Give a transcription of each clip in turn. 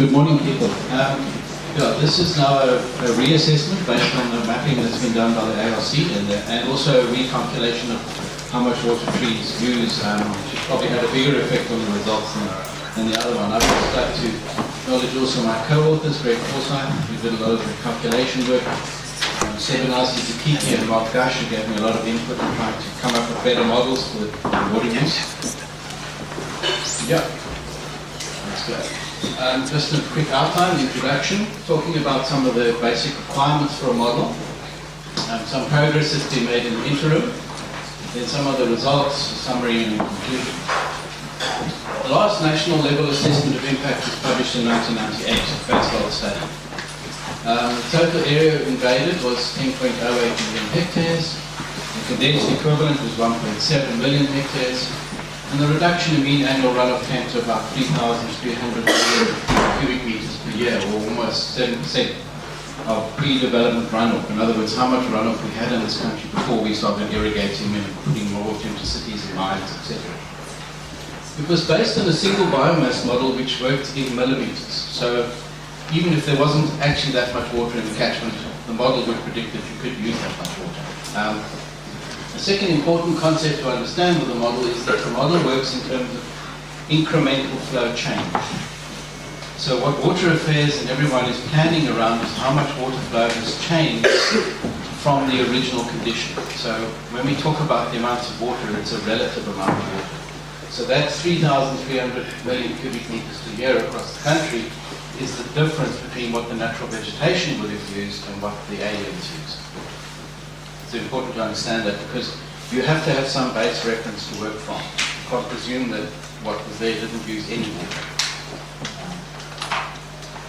Good morning, people. This is now a reassessment based on the mapping that's been done by the ARC and also a recalculation of how much water trees use, which probably had a bigger effect on the results than the other one. I'd just like to acknowledge also my co-authors, Greg Forsyth, who did a lot of the calculation work. Acacia and Mark Gash, who gave me a lot of input in trying to come up with better models for water use. Yeah, that's good. Just a quick outline, introduction, talking about some of the basic requirements for a model. Some progress has been made in the interim, then some of the results, summary and conclusion. The last national level assessment of impact was published in 1998, a Basel study. The total area invaded was 10.08 million hectares, the condensed equivalent was 1.7 million hectares, and the reduction in mean annual runoff came to about 3,300 million cubic meters per year, or almost 7% of pre-development runoff. In other words, how much runoff we had in this country before we started irrigating and putting more water into cities and mines, etc. It was based on a single biomass model which worked in millimeters. So even if there wasn't actually that much water in the catchment, the model would predict that you could use that much water. The second important concept to understand with the model is that the model works in terms of incremental flow change. So what Water Affairs and everyone is planning around is how much water flow has changed from the original condition. So when we talk about the amounts of water, it's a relative amount of water. So that 3,300 million cubic meters per year across the country is the difference between what the natural vegetation would have used and what the aliens used. It's important to understand that because you have to have some base reference to work from. You can't presume that what was there didn't use any water.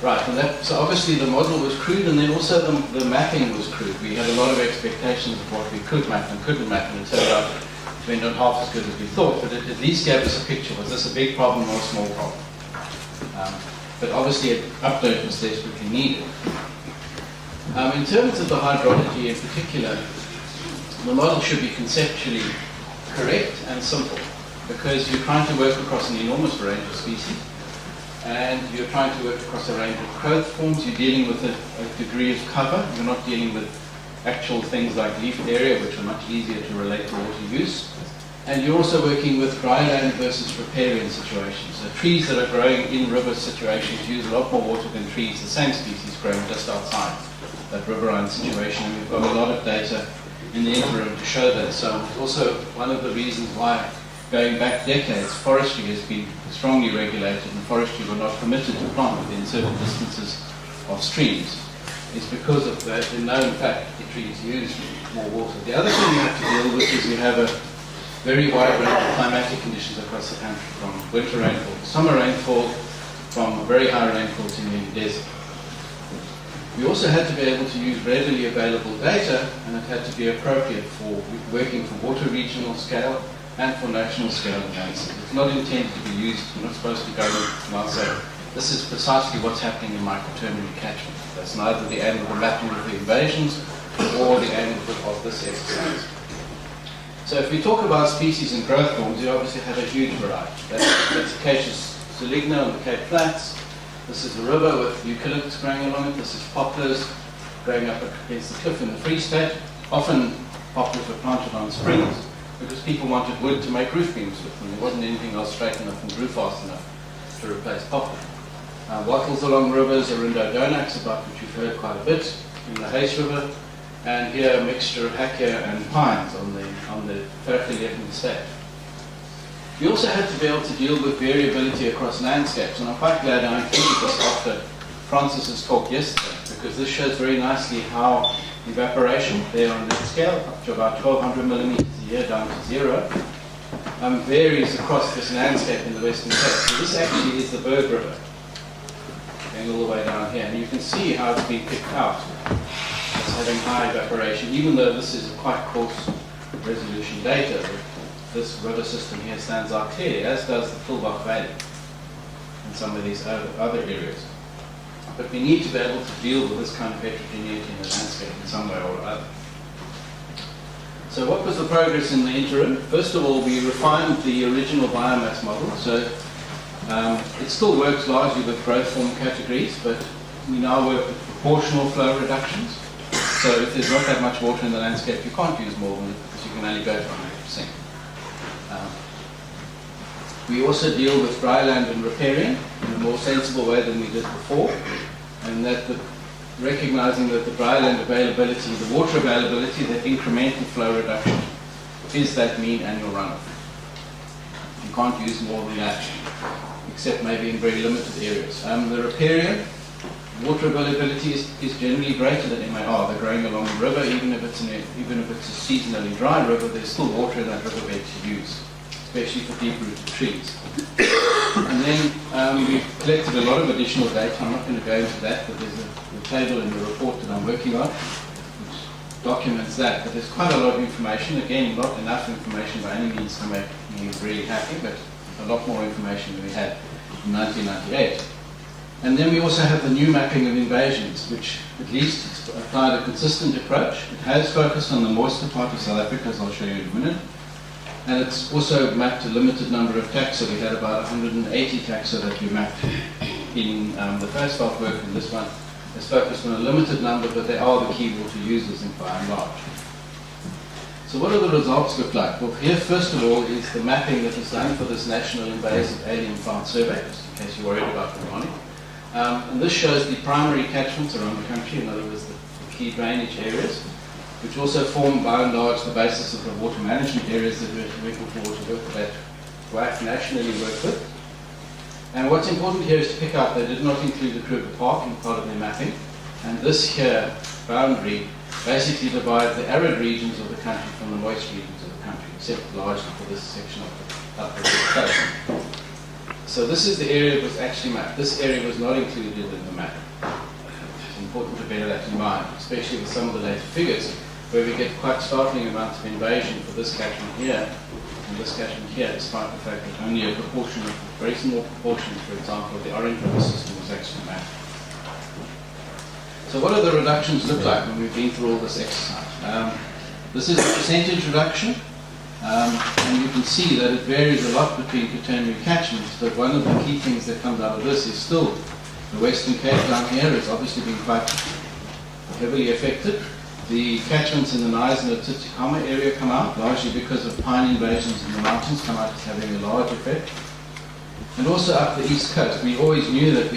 Right, and so obviously the model was crude, and then also the mapping was crude. We had a lot of expectations of what we could map and couldn't map, and it turned out to be not half as good as we thought, but it at least gave us a picture. Was this a big problem or a small problem? But obviously an update was desperately needed. In terms of the hydrology in particular, the model should be conceptually correct and simple because you're trying to work across an enormous range of species and you're trying to work across a range of growth forms. You're dealing with a degree of cover. You're not dealing with actual things like leaf area, which are much easier to relate to water use. And you're also working with dryland versus riparian situations. So trees that are growing in river situations use a lot more water than trees, the same species growing just outside that riverine situation. And we've got a lot of data in the interim to show that. So it's also one of the reasons why, going back decades, forestry has been strongly regulated and forestry were not permitted to plant within certain distances of streams. It's because of that, in known fact, the trees use more water. The other thing you have to deal with is you have a very wide range of climatic conditions across the country, from winter rainfall to summer rainfall, from very high rainfall to nearly desert. We also had to be able to use readily available data, and it had to be appropriate for working for water regional scale and for national scale analysis. It's not intended to be used, you're not supposed to go and I'll say, this is precisely what's happening in my quaternary catchment. That's neither the aim of the mapping of the invasions or the aim of this exercise. So if we talk about species and growth forms, you obviously have a huge variety. That's Acacia saligna on the Cape Flats. This is a river with Eucalyptus growing along it. This is poplars growing up against the cliff in the Free State. Often poplars were planted on springs because people wanted wood to make roof beams with, and there wasn't anything else straight enough and grew fast enough to replace poplar. Wattles along rivers, Arindodonax, about which you've heard quite a bit, in the Hayes River, and here a mixture of Hakea and pines on the periphery of the state. We also had to be able to deal with variability across landscapes, and I'm quite glad I included this after Francis's talk yesterday, because this shows very nicely how evaporation, there on that scale, up to about 1,200 millimeters a year down to zero, varies across this landscape in the Western Cape. So this actually is the Berg River, going all the way down here, and you can see how it's been picked out. It's having high evaporation, even though this is quite coarse resolution data. This river system here stands out clearly, as does the Fulbach Valley and some of these other areas. But we need to be able to deal with this kind of heterogeneity in the landscape in some way or other. So what was the progress in the interim? First of all, we refined the original biomass model. So It still works largely with growth form categories, but we now work with proportional flow reductions. So if there's not that much water in the landscape, you can't use more than it, because you can only go for 100%. We also deal with dry land and riparian in a more sensible way than we did before, and that recognizing that the dry land availability, the water availability, that incremental flow reduction is that mean annual runoff. You can't use more than that, except maybe in very limited areas. The riparian, water availability is generally greater than MAR. They're growing along the river, even if it's a seasonally dry river, there's still water in that riverbed to use, especially for deep-rooted trees. And then we've collected a lot of additional data. I'm not going to go into that, but there's a table in the report that I'm working on which documents that. But there's quite a lot of information. Again, not enough information by any means to make me really happy, but a lot more information than we had in 1998. And then we also have the new mapping of invasions, which at least applied a consistent approach. It has focused on the moister part of South Africa, as I'll show you in a minute. And it's also mapped a limited number of taxa. We had about 180 taxa that we mapped in the first part work, and this one is focused on a limited number, but they are the key water users by and large. So what do the results look like? Well, here first of all is the mapping that was done for this National Invasive Alien Plant Survey, just in case you're worried about the warning. And this shows the primary catchments around the country, in other words, the key drainage areas, which also form by and large the basis of the water management areas that WAC nationally work with. And what's important here is to pick up they did not include the Kruger Park in part of their mapping. And this here boundary basically divides the arid regions of the country from the moist regions of the country, except largely for this section of the upper coast. So this is the area that was actually mapped. This area was not included in the map. It's important to bear that in mind, especially with some of the later figures, where we get quite startling amounts of invasion for this catchment here and this catchment here, despite the fact that only a proportion of, very small proportion, for example, of the Orange River system was actually mapped. So what do the reductions look like when we've been through all this exercise? This is the percentage reduction, and you can see that it varies a lot between quaternary catchments, but one of the key things that comes out of this is still the Western Cape down here has obviously been quite heavily affected. The catchments in the Neisen and Tsutsukama area come out, largely because of pine invasions in the mountains, come out as having a large effect. And also up the east coast, we always knew that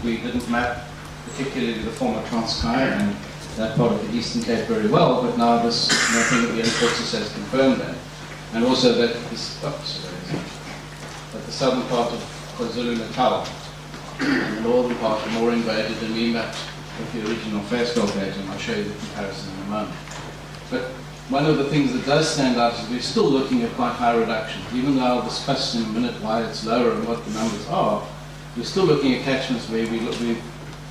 we didn't map particularly the former Transkei and that part of the Eastern Cape very well, but now this mapping of the Kotze has confirmed that. And also that the southern part of KwaZulu-Natal and the northern part are more invaded than we mapped with the original Fastbell data, and I'll show you the comparison in a moment. But one of the things that does stand out is we're still looking at quite high reductions. Even though I'll discuss in a minute why it's lower and what the numbers are, we're still looking at catchments where we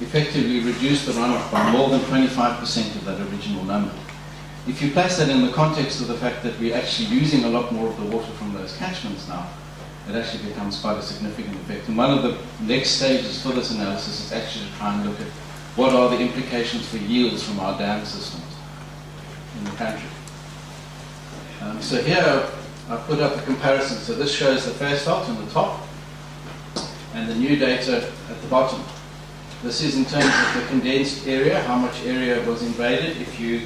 effectively reduced the runoff by more than 25% of that original number. If you place that in the context of the fact that we're actually using a lot more of the water from those catchments now, it actually becomes quite a significant effect. And one of the next stages for this analysis is actually to try and look at what are the implications for yields from our dam systems in the country. So here I put up a comparison. So this shows the first dot on the top and the new data at the bottom. This is in terms of the condensed area, how much area was invaded. If you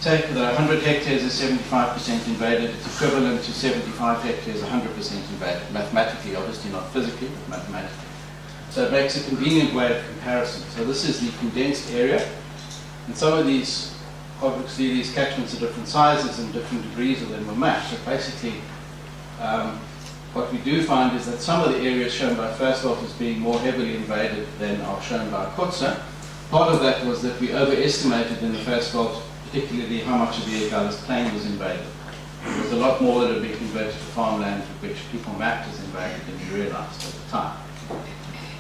take the 100 hectares is 75% invaded, it's equivalent to 75 hectares, 100% invaded. Mathematically, obviously not physically, but mathematically. So it makes a convenient way of comparison. So this is the condensed area, and some of these, obviously these catchments are different sizes and different degrees of them were mapped. So basically, what we do find is that some of the areas shown by Fastbell as being more heavily invaded than are shown by Kotze. Part of that was that we overestimated in the Fastbell, particularly how much of the Eucalyptus plain was invaded. There was a lot more that had been converted to farmland, which people mapped as invaded than we realized at the time.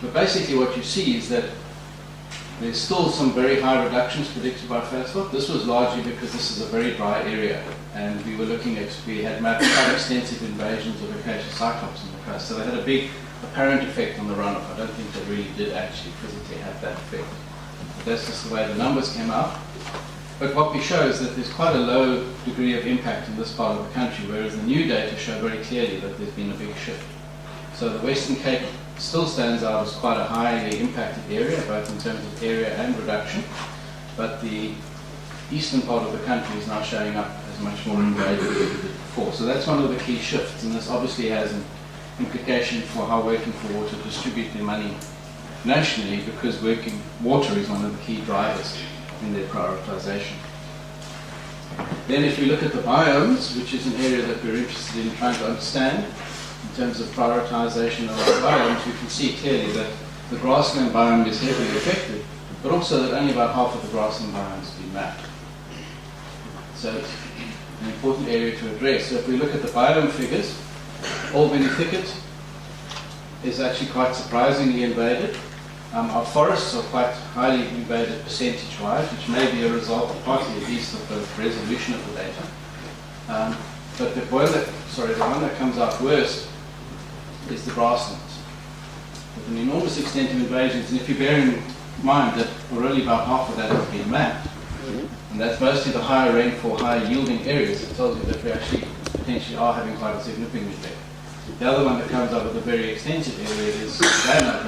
But basically what you see is that there's still some very high reductions predicted by Fastbell. This was largely because this is a very dry area, and we had mapped quite extensive invasions of Acacia cyclops on the coast. So they had a big apparent effect on the runoff. I don't think they really did actually physically have that effect. But that's just the way the numbers came out. But what we show is that there's quite a low degree of impact in this part of the country, whereas the new data show very clearly that there's been a big shift. So the Western Cape still stands out as quite a highly impacted area, both in terms of area and reduction, but the eastern part of the country is now showing up as much more invaded than it did before. So that's one of the key shifts, and this obviously has an implication for how Working for Water distribute their money nationally, because working water is one of the key drivers in their prioritization. Then if we look at the biomes, which is an area that we're interested in trying to understand in terms of prioritization of our biomes, we can see clearly that the grassland biome is heavily affected, but also that only about half of the grassland biome has been mapped. So it's an important area to address. So if we look at the biome figures, Albany Thicket is actually quite surprisingly invaded. Our forests are quite highly invaded percentage-wise, which may be a result, partly at least, of the resolution of the data. But the one that comes out worst is the grasslands, with an enormous extent of invasions. And if you bear in mind that already about half of that has been mapped, and that's mostly the higher rainfall, higher yielding areas, it tells you that we actually potentially are having quite a significant effect. The other one that comes up with a very extensive area is savanna.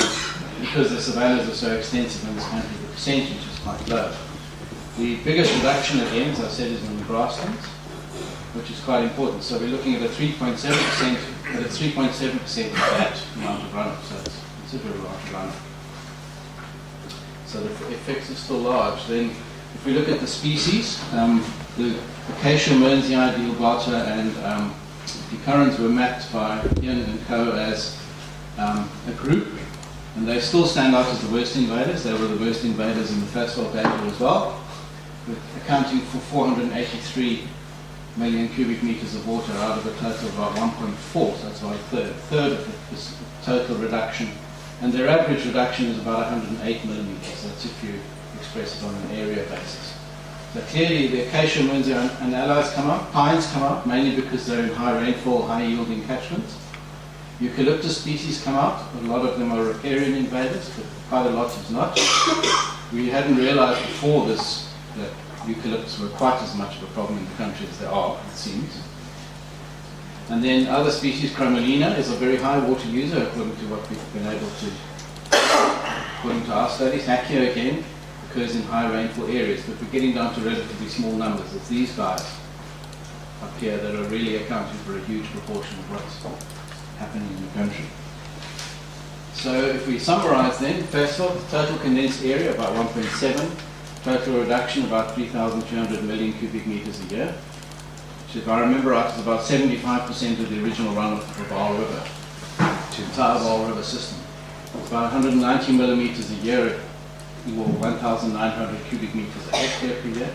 Because the savannas are so extensive in this country, the percentage is quite low. The biggest reduction, again, as I said, is in the grasslands, which is quite important. So we're looking at a 3.7%, but it's 3.7% of that amount of runoff, so it's a considerable amount of runoff. So the effects are still large. Then, if we look at the species, the Acacia, mearnsii, dealbata, and the currents were mapped by Ian and Co. as a group. And they still stand out as the worst invaders. They were the worst invaders in the phasphate data as well, accounting for 483 million cubic meters of water out of a total of about 1.4, so that's about a third of this total reduction. And their average reduction is about 108 millimeters. That's if you express it on an area basis. So clearly the Acacia, mearnsii, and allies come up. Pines come up, mainly because they're in high rainfall, high yielding catchments. Eucalyptus species come out. A lot of them are riparian invaders, but quite a lot is not. We hadn't realized before this that eucalyptus were quite as much of a problem in the country as they are, it seems. And then other species, Chromalina, is a very high water user, according to what we've been able to, according to our studies. Hakea, again, occurs in high rainfall areas, but we're getting down to relatively small numbers. It's these guys up here that are really accounting for a huge proportion of what's happening in the country. So if we summarize then, first of all, the total condensed area about 1.7, total reduction about 3,200 million cubic meters a year, which if I remember right is about 75% of the original runoff of the Vaal River, the entire Vaal River system. It's about 190 millimeters a year, equal 1,900 cubic meters a hectare per year.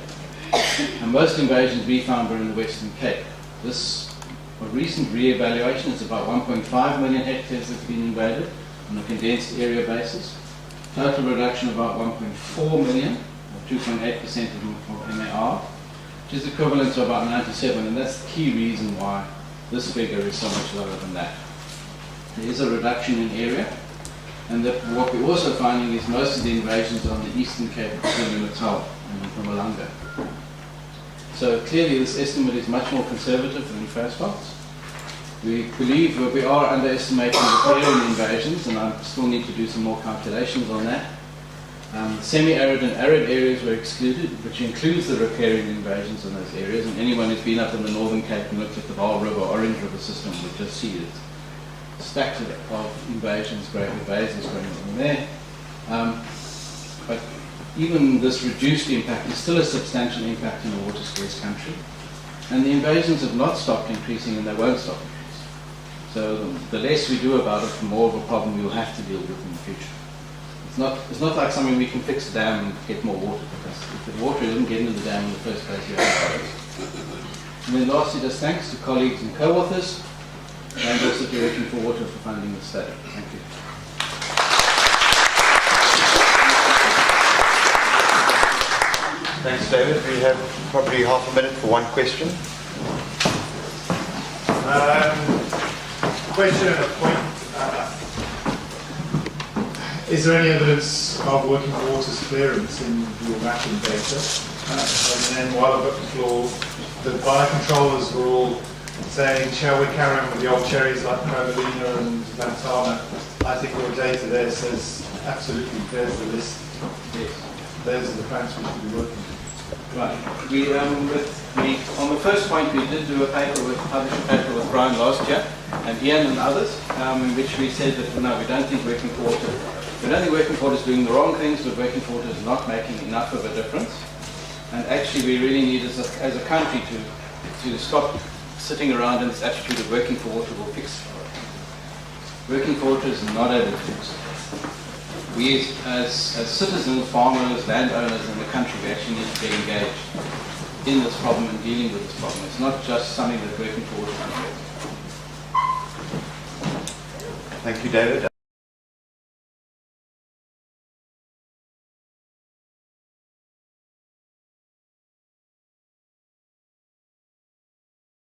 And most invasions we found were in the Western Cape. A recent re-evaluation is about 1.5 million hectares that's been invaded on a condensed area basis. Total reduction about 1.4 million, or 2.8% of MAR, which is equivalent to about 97, and that's the key reason why this figure is so much lower than that. There is a reduction in area, and what we're also finding is most of the invasions are on the Eastern Cape, KwaZulu-Natal, and Mpumalanga. So clearly this estimate is much more conservative than phosphates. We believe that we are underestimating the riparian invasions, and I still need to do some more calculations on that. Semi-arid and arid areas were excluded, which includes the riparian invasions in those areas, and anyone who's been up in the Northern Cape and looked at the Vaal River, Orange River system would just see it. Stacked of invasions, great invasions going on there. But even this reduced impact is still a substantial impact in a water-scarce country. And the invasions have not stopped increasing, and they won't stop increasing. So the less we do about it, the more of a problem we'll have to deal with in the future. It's not like something we can fix a dam and get more water, because if the water doesn't get into the dam in the first place, you have problems. And then lastly, just thanks to colleagues and co-authors, and also to Working for Water for funding this study. Thank you. Thanks, David. We have probably half a minute for one question. Question and a point. Is there any evidence of Working for Water's clearance in your mapping data? And then while I've got the floor, the biocontrollers were all saying, shall we carry on with the old cherries like Carolina and Montana? I think your data there says absolutely there's the list. Yes. Those are the plants we should be working with. Right. On the first point, we did do publish a paper with Brian last year, and Ian and others, in which we said that no, we don't think working for water. We don't think working for water is doing the wrong things, but working for water is not making enough of a difference. And actually, we really need, as a country, to stop sitting around in this attitude of working for water will fix it. Working for water is not able to fix it. We, as citizens, farmers, landowners in the country, we actually need to get engaged in this problem and dealing with this problem. It's not just something that working for water can fix. Thank you, David.